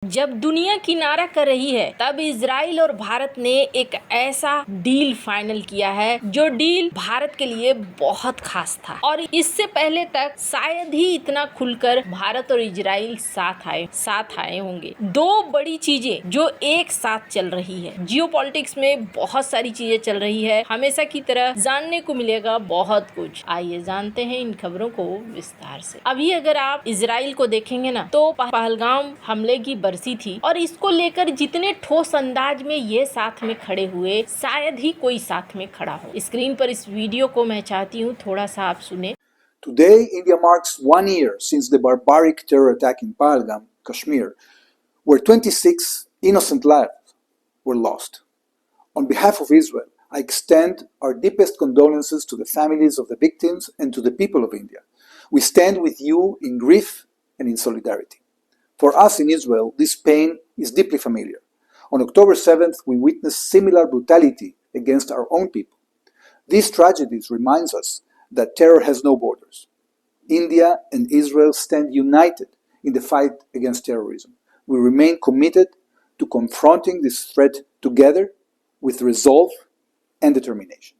जब दुनिया किनारा कर रही है तब इजराइल और भारत ने एक ऐसा डील फाइनल किया है जो डील भारत के लिए बहुत खास था और इससे पहले तक शायद ही इतना खुलकर भारत और इजराइल साथ आए होंगे। दो बड़ी चीजें जो एक साथ चल रही है। जियोपॉलिटिक्स में बहुत सारी चीजें चल रही है, हमेशा की तरह जानने को मिलेगा बहुत कुछ। आइए जानते हैं इन खबरों को विस्तार से। अभी अगर आप इजराइल को देखेंगे ना तो पहलगाम हमले की बरसी थी और इसको लेकर जितने ठोस अंदाज में ये साथ में खड़े हुए शायद ही कोई साथ में खड़ा हो। स्क्रीन पर इस वीडियो को मैं चाहती हूँ थोड़ा सा आप सुने। Today, India marks 1 year since the barbaric terror attack in Pahalgam, Kashmir, where 26 innocent lives were lost. On behalf of Israel, I extend our deepest condolences to the families of the victims and to the people of India. We stand with you in grief and in solidarity. For us in Israel, this pain is deeply familiar. On October 7th, we witnessed similar brutality against our own people. These tragedies remind us that terror has no borders. India and Israel stand united in the fight against terrorism. We remain committed to confronting this threat together with resolve and determination.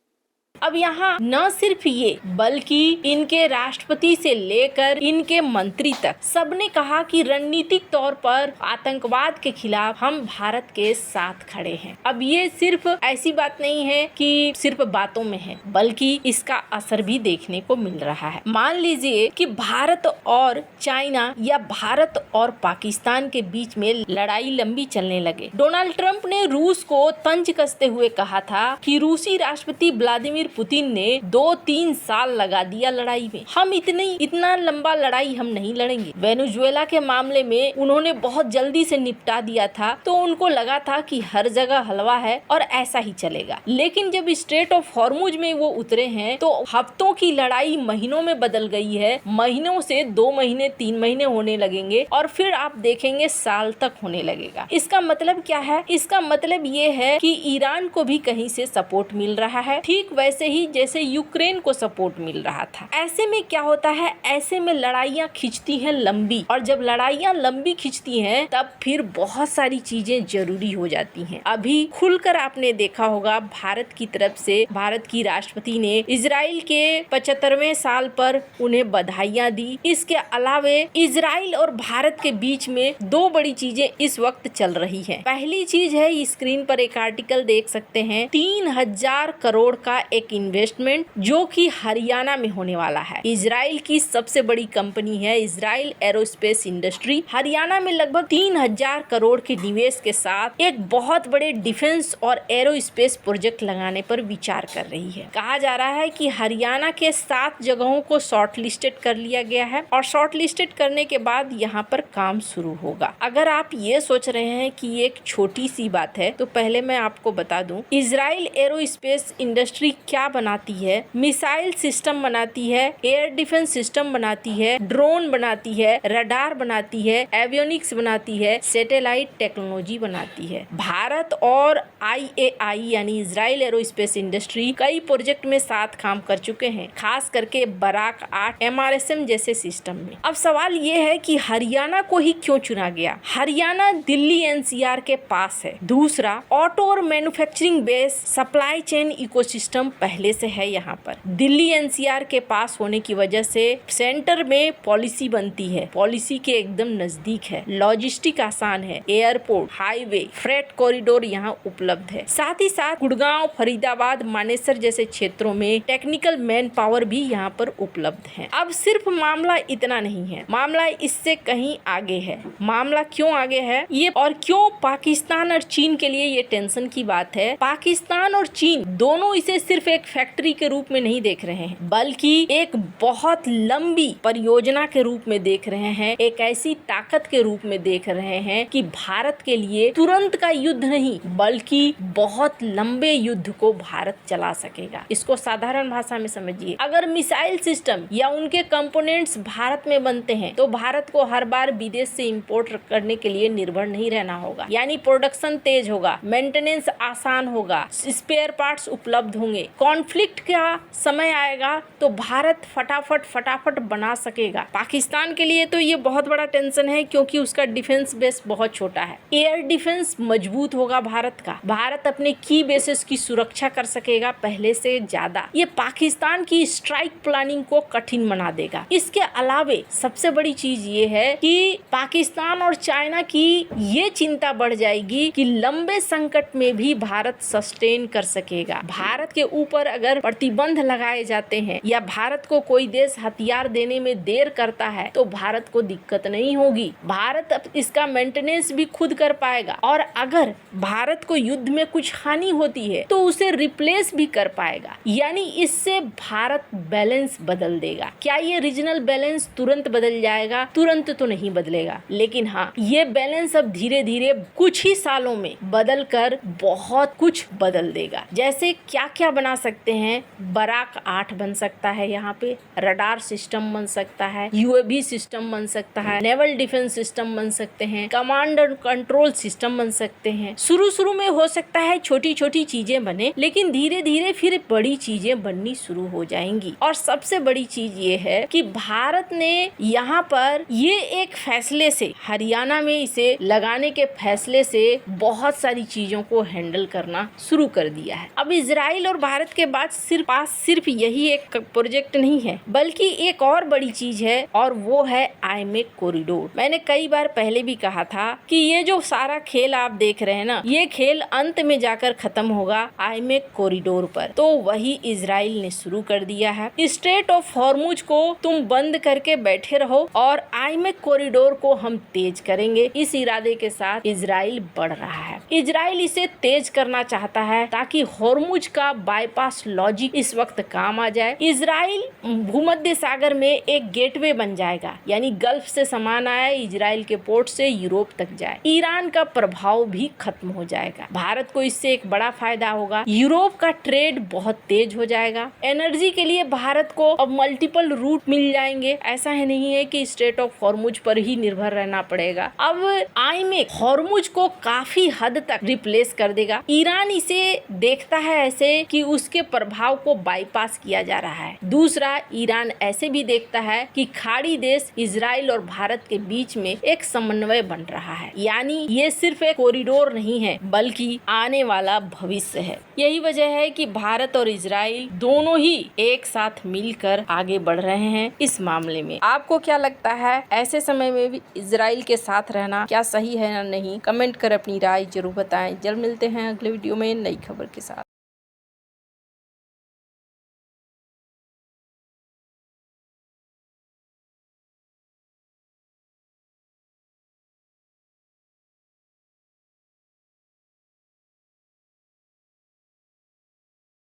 अब यहाँ न सिर्फ ये बल्कि इनके राष्ट्रपति से लेकर इनके मंत्री तक सबने कहा कि रणनीतिक तौर पर आतंकवाद के खिलाफ हम भारत के साथ खड़े हैं। अब ये सिर्फ ऐसी बात नहीं है कि सिर्फ बातों में है, बल्कि इसका असर भी देखने को मिल रहा है। मान लीजिए कि भारत और चाइना या भारत और पाकिस्तान के बीच में लड़ाई लंबी चलने लगे। डोनाल्ड ट्रंप ने रूस को तंज कसते हुए कहा था कि रूसी राष्ट्रपति व्लादिमीर पुतिन ने 2-3 साल लगा दिया लड़ाई में, हम इतना लंबा लड़ाई हम नहीं लड़ेंगे। वेनेजुएला के मामले में उन्होंने बहुत जल्दी से निपटा दिया था, तो उनको लगा था कि हर जगह हलवा है और ऐसा ही चलेगा। लेकिन जब स्ट्रेट ऑफ हॉर्मुज में वो उतरे हैं तो हफ्तों की लड़ाई महीनों में बदल गई है। महीनों से 2 महीने 3 महीने होने लगेंगे और फिर आप देखेंगे साल तक होने लगेगा। इसका मतलब क्या है? इसका मतलब ये है कि ईरान को भी कहीं से सपोर्ट मिल रहा है, ठीक वैसे ही जैसे यूक्रेन को सपोर्ट मिल रहा था। ऐसे में क्या होता है? ऐसे में लड़ाइयाँ खिंचती हैं लंबी, और जब लड़ाइयाँ लंबी खिंचती हैं तब फिर बहुत सारी चीजें जरूरी हो जाती हैं। अभी खुलकर आपने देखा होगा भारत की तरफ से भारत की राष्ट्रपति ने इजराइल के 75वें साल पर उन्हें बधाइयाँ दी। इसके अलावे इजराइल और भारत के बीच में 2 बड़ी चीजें इस वक्त चल रही है। पहली चीज है, स्क्रीन पर एक आर्टिकल देख सकते हैं, 3000 करोड़ का एक इन्वेस्टमेंट जो कि हरियाणा में होने वाला है। इजराइल की सबसे बड़ी कंपनी है इजराइल एरोस्पेस इंडस्ट्री, हरियाणा में लगभग 3000 करोड़ के निवेश के साथ एक बहुत बड़े डिफेंस और एरोस्पेस प्रोजेक्ट लगाने पर विचार कर रही है। कहा जा रहा है कि हरियाणा के 7 जगहों को शॉर्ट लिस्टेड कर लिया गया है और शॉर्ट लिस्टेड करने के बाद यहाँ पर काम शुरू होगा। अगर आप ये सोच रहे हैं कि ये एक छोटी सी बात है, तो पहले मैं आपको बता दूं, इजराइल एरोस्पेस इंडस्ट्री क्या बनाती है? मिसाइल सिस्टम बनाती है, एयर डिफेंस सिस्टम बनाती है, ड्रोन बनाती है, रडार बनाती है, एवियोनिक्स बनाती है, सैटेलाइट टेक्नोलॉजी बनाती है। भारत और IAI यानी इजराइल एरोस्पेस इंडस्ट्री कई प्रोजेक्ट में साथ काम कर चुके हैं, खास करके बराक 8 MRSM जैसे सिस्टम में। अब सवाल ये है कि हरियाणा को ही क्यों चुना गया? हरियाणा दिल्ली NCR के पास है। दूसरा, ऑटो और manufacturing base supply chain ecosystem पहले से है यहाँ पर। दिल्ली NCR के पास होने की वजह से सेंटर में पॉलिसी बनती है, पॉलिसी के एकदम नजदीक है, लॉजिस्टिक आसान है, एयरपोर्ट, हाईवे, फ्रेट कॉरिडोर यहाँ उपलब्ध है। साथ ही साथ गुड़गांव, फरीदाबाद, मानेसर जैसे क्षेत्रों में टेक्निकल मैन पावर भी यहाँ पर उपलब्ध है। अब सिर्फ मामला इतना नहीं है, मामला इससे कहीं आगे है। मामला क्यों आगे है ये और क्यों पाकिस्तान और चीन के लिए ये टेंशन की बात है? पाकिस्तान और चीन दोनों इसे सिर्फ एक फैक्ट्री के रूप में नहीं देख रहे हैं, बल्कि एक बहुत लंबी परियोजना के रूप में देख रहे हैं, एक ऐसी ताकत के रूप में देख रहे हैं कि भारत के लिए तुरंत का युद्ध नहीं बल्कि बहुत लंबे युद्ध को भारत चला सकेगा। इसको साधारण भाषा में समझिए, अगर मिसाइल सिस्टम या उनके कंपोनेंट्स भारत में बनते हैं तो भारत को हर बार विदेश से इंपोर्ट करने के लिए निर्भर नहीं रहना होगा, यानी प्रोडक्शन तेज होगा, मेंटेनेंस आसान होगा, स्पेयर पार्ट्स उपलब्ध होंगे, कॉन्फ्लिक्ट का समय आएगा तो भारत फटाफट बना सकेगा। पाकिस्तान के लिए तो ये बहुत बड़ा टेंशन है क्योंकि उसका डिफेंस बेस बहुत छोटा है। एयर डिफेंस मजबूत होगा भारत का, भारत अपने की बेसिस की सुरक्षा कर सकेगा पहले से ज्यादा। ये पाकिस्तान की स्ट्राइक प्लानिंग को कठिन बना देगा। इसके अलावे सबसे बड़ी चीज ये है कि पाकिस्तान और चाइना की ये चिंता बढ़ जाएगी कि लंबे संकट में भी भारत सस्टेन कर सकेगा। भारत के ऊपर अगर प्रतिबंध लगाए जाते हैं या भारत को कोई देश हथियार देने में देर करता है तो भारत को दिक्कत नहीं होगी। भारत अब इसका मेंटेनेंस भी खुद कर पाएगा और अगर भारत को युद्ध में कुछ हानि होती है तो उसे रिप्लेस भी कर पाएगा। यानी इससे भारत बैलेंस बदल देगा। क्या ये रीजनल बैलेंस तुरंत बदल जाएगा? तुरंत तो नहीं बदलेगा, लेकिन हाँ, ये बैलेंस अब धीरे धीरे कुछ ही सालों में बदल कर बहुत कुछ बदल देगा। जैसे क्या क्या बना सकते हैं, बराक 8 बन सकता है, यहाँ पे रडार सिस्टम बन सकता है, यूएवी सिस्टम बन सकता है, नेवल डिफेंस सिस्टम बन सकते हैं, कमांड एंड कंट्रोल सिस्टम बन सकते हैं। शुरू में हो सकता है छोटी छोटी चीजें बने, लेकिन धीरे धीरे फिर बड़ी चीजें बननी शुरू हो जाएंगी। और सबसे बड़ी चीज ये है कि भारत ने यहाँ पर ये एक फैसले से, हरियाणा में इसे लगाने के फैसले से बहुत सारी चीजों को हैंडल करना शुरू कर दिया है। अब इजराइल और भारत के बाद सिर्फ यही एक प्रोजेक्ट नहीं है, बल्कि एक और बड़ी चीज है और वो है आईमेक कॉरिडोर। मैंने कई बार पहले भी कहा था कि ये जो सारा खेल आप देख रहे हैं ना, ये खेल अंत में जाकर खत्म होगा आईमेक कॉरिडोर पर। तो वही इजराइल ने शुरू कर दिया है। स्ट्रेट ऑफ हॉर्मुज को तुम बंद करके बैठे रहो और आईमेक कॉरिडोर को हम तेज करेंगे। इस इरादे के साथ इजराइल बढ़ रहा है। इजराइल इसे तेज करना चाहता है ताकि हॉर्मुज का बाईपास लॉजिक इस वक्त काम आ जाए। इजराइल भूमध्य सागर में एक गेटवे बन जाएगा, यानी गल्फ से सामान आया इजराइल के पोर्ट से यूरोप तक जाए। ईरान का प्रभाव भी खत्म हो जाएगा। भारत को इससे एक बड़ा फायदा होगा। यूरोप का ट्रेड बहुत तेज हो जाएगा। एनर्जी के लिए भारत को अब मल्टीपल रूट मिल जाएंगे। ऐसा है नहीं है कि स्ट्रेट ऑफ हॉर्मुज पर ही निर्भर रहना पड़ेगा। अब आईमेक हॉर्मुज को काफी हद तक रिप्लेस कर देगा। ईरान इसे देखता है ऐसे कि उसके प्रभाव को बाईपास किया जा रहा है। दूसरा, ईरान ऐसे भी देखता है कि खाड़ी देश इजराइल और भारत के बीच में एक समन्वय बन रहा है। यानी ये सिर्फ एक कॉरिडोर नहीं है, बल्कि आने वाला भविष्य है। यही वजह है कि भारत और इजराइल दोनों ही एक साथ मिलकर आगे बढ़ रहे हैं इस मामले में। आपको क्या लगता है, ऐसे समय में भी इजराइल के साथ रहना क्या सही है या नहीं? कमेंट कर अपनी राय जरूर बताएं। जल्द मिलते हैं अगले वीडियो में नई खबर के साथ।